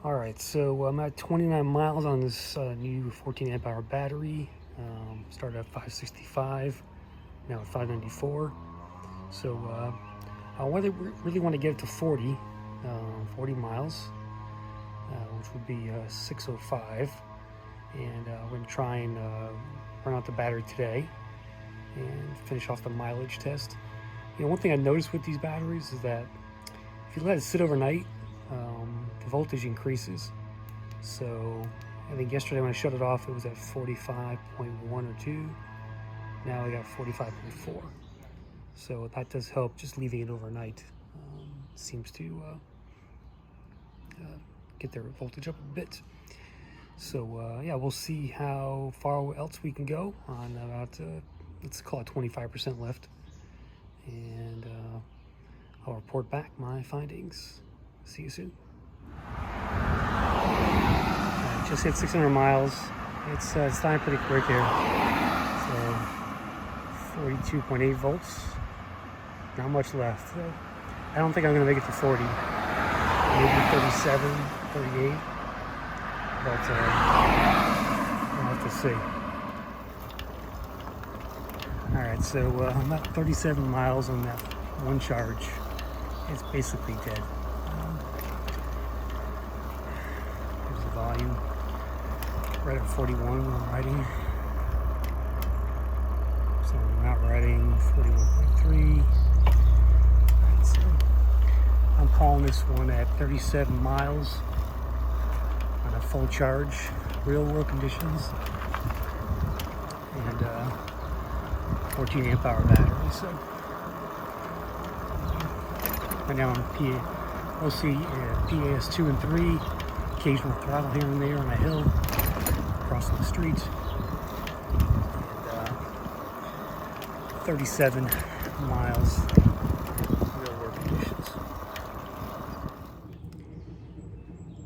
Alright, so I'm at 29 miles on this new 14 amp hour battery. Started at 565, now at 594. So I really want to get it to 40 miles, which would be 605. And we're going to try and run out the battery today and finish off the mileage test. You know, one thing I noticed with these batteries is that if you let it sit overnight, the voltage increases. So I think yesterday when I shut it off, it was at 45.1 or 2. Now I got 45.4. So that does help. Just leaving it overnight seems to get their voltage up a bit. So yeah, we'll see how far else we can go on about, let's call it 25% left. And I'll report back my findings. See you soon. Just hit 600 miles. It's starting pretty quick here. So 42.8 volts. Not much left. So I don't think I'm gonna make it to 40. Maybe 37, 38. But we'll have to see. All right, so I'm at 37 miles on that one charge. It's basically dead. Here's the volume. Right at 41 I'm writing. So I'm not writing 41.3. Alright, so I'm calling this one at 37 miles on a full charge, real world conditions, and 14 amp hour battery. So right now I'm mostly PAS 2 and 3, occasional throttle here and there on a hill, crossing the street, and 37 miles, real world conditions.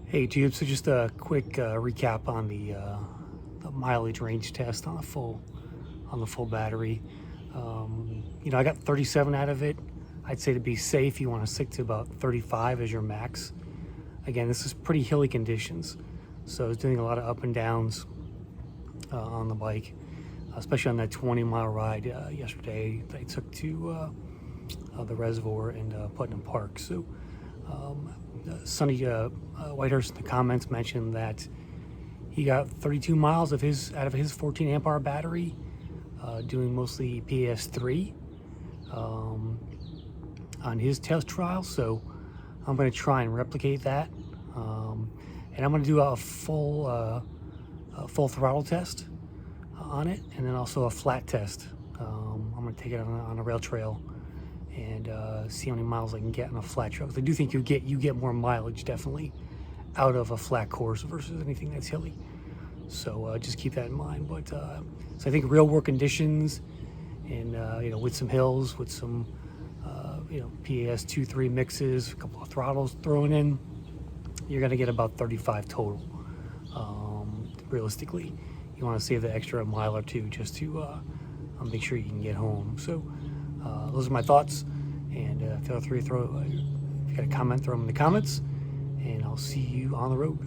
Hey YouTube, so just a quick recap on the mileage range test on the full battery. You know, I got 37 out of it. I'd say to be safe, you want to stick to about 35 as your max. Again, this is pretty hilly conditions, so I was doing a lot of up and downs on the bike, especially on that 20-mile ride yesterday that I took to the reservoir and Putnam Park. So Sonny Whitehurst in the comments mentioned that he got 32 miles out of his 14 amp hour battery, doing mostly PS3 on his test trial. So I'm going to try and replicate that, and I'm going to do a full throttle test on it, and then also a flat test. I'm going to take it on a rail trail and see how many miles I can get on a flat trail. 'Cause I do think you get more mileage definitely out of a flat course versus anything that's hilly. So just keep that in mind. But so I think real world conditions, and you know, with some hills, with some you know, PAS 2-3 mixes, a couple of throttles thrown in, you're gonna get about 35 total. Realistically, you want to save the extra mile or two just to make sure you can get home. So those are my thoughts, and feel free to if you got a comment, throw them in the comments, and I'll see you on the road.